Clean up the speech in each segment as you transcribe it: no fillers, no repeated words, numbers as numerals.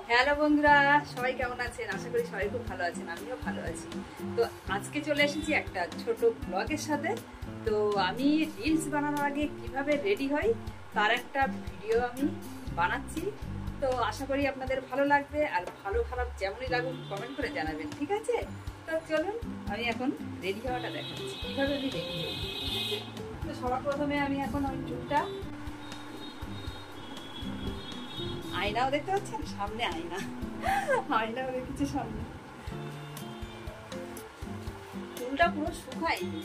Hello বন্ধুরা, সবাই কেমন আছেন? আশা করি সবাই খুব ভালো আছেন, আমিও ভালো আছি। তো আজকে চলে এসেছি একটা ছোট ব্লগের সাথে। তো আমি রিলস বানানোর আগে কিভাবে রেডি হই তার একটা ভিডিও আমি বানাচ্ছি। তো আশা করি আপনাদের ভালো লাগবে, আর ভালো খারাপ যেমনই লাগুক কমেন্ট করে জানাবেন, ঠিক আছে? তো চলুন আমি এখন রেডি হওয়াটা দেখাচ্ছি কিভাবে আমি রেডি হই। তো সবার প্রথমে আমি এখন ওই চুলটা, আয়নাও দেখতে পাচ্ছেন, সামনে আয়নাও দেখেছি সামনে। চুলটা পুরো শুকায়নি,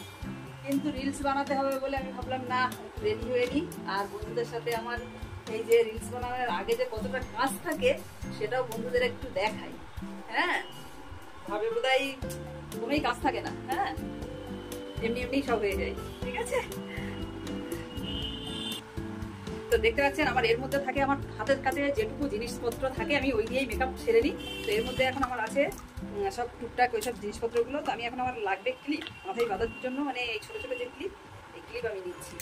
কিন্তু রিলস বানাতে হবে বলে আমি ভাবলাম না রেডি হয়ে নিই। আর বন্ধুদের সাথে আমার এই যে রিলস বানানোর আগে যে কতটা কাজ থাকে সেটাও বন্ধুদের একটু দেখাই। হ্যাঁ, ভাবে বোধহয় কোনোই কাজ থাকে না। হ্যাঁ, এমনি এমনি সব হয়ে যায়, ঠিক আছে? তো দেখতে পাচ্ছেন আমার এর মধ্যে থাকে, আমার হাতের কাছে যেটুকু জিনিসপত্র থাকে আমি ওই দিয়েই মেকআপ সেরে নিই। তো এর মধ্যে এখন আমার আছে সব টুকটাক ওইসব জিনিসপত্রগুলো। তো আমি এখন আমার লাগবে ক্লিপ মাথায় বাঁধার জন্য, মানে এই ছোট ছোট যে ক্লিপ, এই ক্লিপ আমি নিচ্ছি।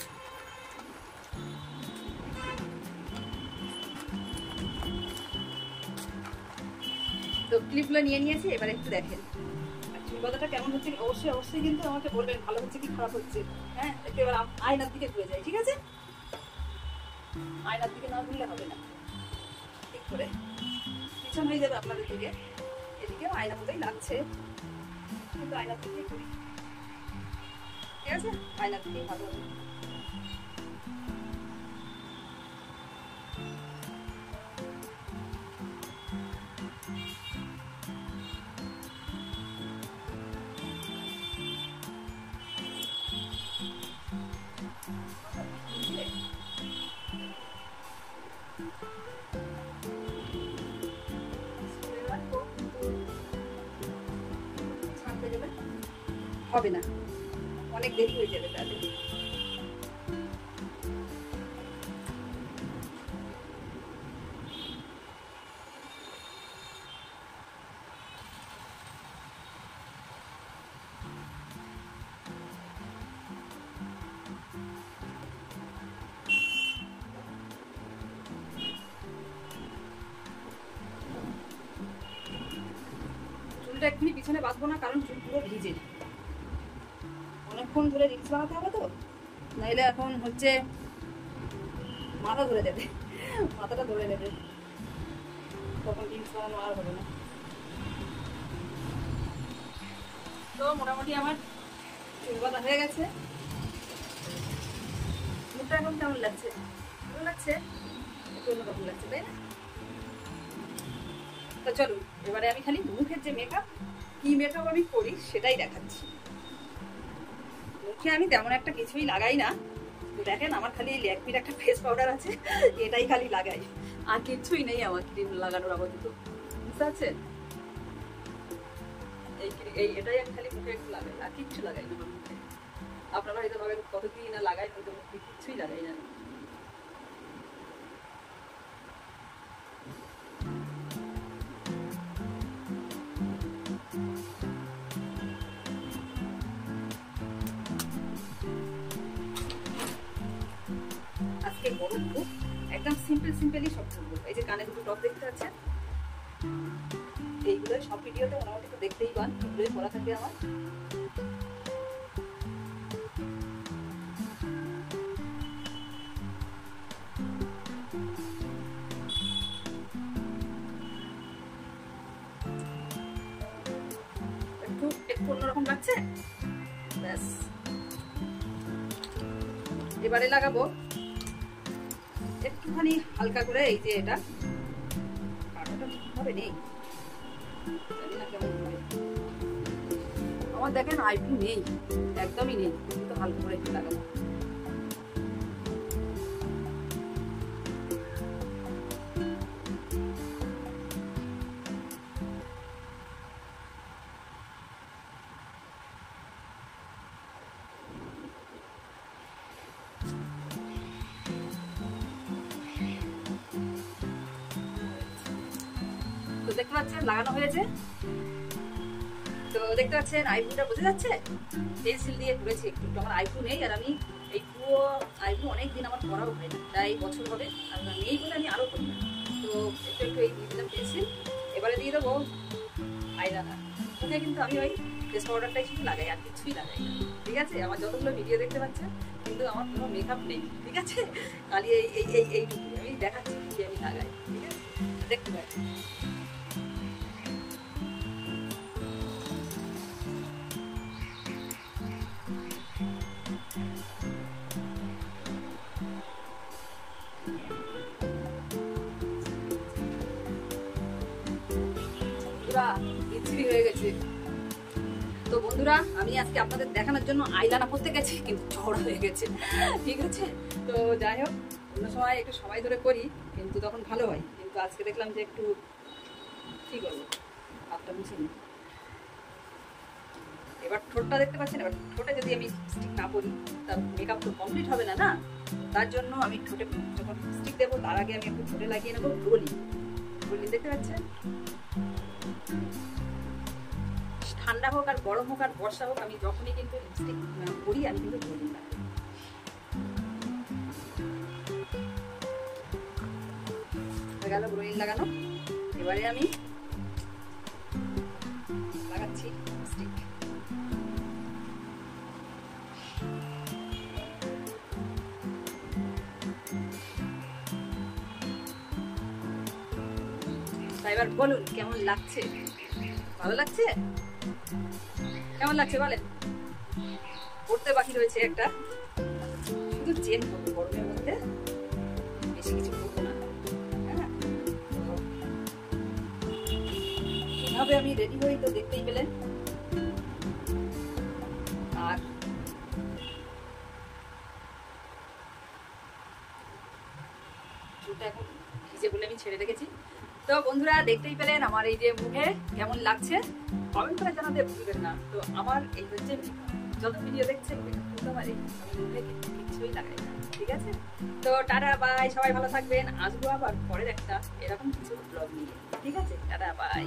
তো ক্লিপগুলো নিয়ে নিয়েছি, এবার একটু দেখেন চুল বাঁধাটা কেমন হচ্ছে। অবশ্যই অবশ্যই কিন্তু আমাকে বলবেন ভালো হচ্ছে কি খারাপ হচ্ছে। হ্যাঁ, একটু এবার আয়নার দিকে ঘুরে যায়, ঠিক আছে? আয়নার দিকে না ঘুরলে হবে না, ঠিক করে পিছন হয়ে যাবে আপনাদের দিকে। এদিকেও আয়নার মতোই লাগছে, কিন্তু আয়নার দিকেই করি, ঠিক আছে? আয়নার দিকেই ভালো হবে। হবে না, অনেক দেরি হয়ে যাবে তাহলে। চুলটা এক্ষুনি পিছনে বাঁধবো না, কারণ চুল পুরো ভিজে, অনেকক্ষণ ধরে রিলস বানাতে হবে। তো নাইলে এখন হচ্ছে মাথা ধরে যাবে, মাথাটা ধরে নেবে, তখন রিলস বানানো আর হবে না। তো মোটামুটি আমার চুল বাঁধা হয়ে গেছে। মুখটা এখন কেমন লাগছে? ভালো লাগছে, একটু অন্যরকম লাগছে, তাই না? তো চলুন এবারে আমি খালি মুখের যে মেকআপ, কি মেকআপ আমি করি সেটাই দেখাচ্ছি। মুখে আমি তেমন একটা কিছুই লাগাই না। দেখেন আমার খালি ল্যাকমির একটা ফেস পাউডার আছে, এটাই খালি লাগাই, আর কিছুই নেই আমার ক্রিম লাগানোর আপাতত, বুঝতে পারছেন? এটাই আমি খালি মুখে একটু লাগাই, আর কিচ্ছু লাগাই না আমার মুখে। আপনারা হয়তো ভাবেন কত কি না লাগাই, হয়তো মুখে কিচ্ছুই লাগাই না। আজকে গরম খুব, একদম সিম্পলি সব করবো। এই যে কানে দুটো টপ দেখতে পাচ্ছেন, এইগুলো সব ভিডিওতে মোটামুটি তো দেখতেই পান, এগুলোই পড়া থাকে আমার। একটু একটু অন্যরকম লাগছে, ব্যাস। এবারে লাগাবো একটুখানি হালকা করে, এই যে এটা কাটাটা ঠিকভাবে নেই, জানি না কেমন হবে। আমার দেখেন আইব্রু নেই, একদমই নেই, কিন্তু হালকা করে একটু লাগাবো। তো দেখতে পাচ্ছেন লাগানো হয়েছে। তো দেখতে পাচ্ছেন আইব্রুটা বোঝা যাচ্ছে, পেন্সিল দিয়ে করেছি একটু। আমার আইব্রু নেই, আর আমি এই পুরো আইব্রু অনেকদিন আমার করাও হয় না, প্রায় বছর হবে, আর নেই বলে আমি আরো করি না। তো একটু একটু এই দিয়ে দিলাম পেন্সিল। লাগিয়ে দেবো আইলাইনার। মুখে কিন্তু আমি ওই ফেস পাউডারটাই শুধু লাগাই, আর কিছুই লাগাই না। ঠিক আছে, আমার যতগুলো ভিডিও দেখতে পাচ্ছেন কিন্তু আমার কোনো মেকআপ নেই। ঠিক আছে, খালি এই আমি দেখাচ্ছি কি আমি লাগাই। ঠিক আছে, দেখতে পাচ্ছি। হয়ে গেছে। তো বন্ধুরা, আমি আজকে আপনাদের দেখানোর জন্য আইলাইনার করতে গেছি, কিন্তু চওড়া হয়ে গেছে। ঠিক আছে, তো যাই হোক, অন্য সময় একটু সময় ধরে করি কিন্তু তখন ভালো হয়, কিন্তু আজকে দেখলাম যে একটু কি করবো, হাতটা মুছে নিই। এবার ঠোঁটটা দেখতে পাচ্ছেন, এবার ঠোঁটে যদি আমি স্টিক না পরি তার মেকআপ তো কমপ্লিট হবে না, না? তার জন্য আমি ঠোঁটে যখন স্টিক দেবো তার আগে আমি একটু ঠোঁটে লাগিয়ে নেবো রোলি। রোলি দেখতে পাচ্ছেন? ঠান্ডা হোক আর গরম হোক আর বর্ষা হোক, আমি যখনই কিন্তু লিপস্টিক করি আমি কিন্তু রোলি লাগাই। হয়ে গেল রোলি লাগানো। এবারে আমি লাগাচ্ছি লিপস্টিক। এবার বলুন কেমন লাগছে? ভালো লাগছে? কেমন লাগছে বলেন? করতে বাকি রয়েছে একটা, শুধু চেন করবো গরমের মধ্যে, বেশি কিছু করবো না। হ্যাঁ, কিভাবে আমি রেডি হই তো দেখতেই পেলেন। আর চুলটা এখন ভিজে বলে আমি ছেড়ে রেখেছি। তো বন্ধুরা, দেখতেই পেলেন আমার এই যে মুখে কেমন লাগছে, কমেন্ট করে জানাতে ভুলবেন না। তো আমার এই হচ্ছে যত ভিডিও দেখছেন বুঝতে পারি আমি মুখে কিছুই লাগাই না। ঠিক আছে, তো টাটা বাই, সবাই ভালো থাকবেন। আসবো আবার পরের একটা এরকম কিছু ব্লগ নিয়ে। ঠিক আছে, টাটা বাই।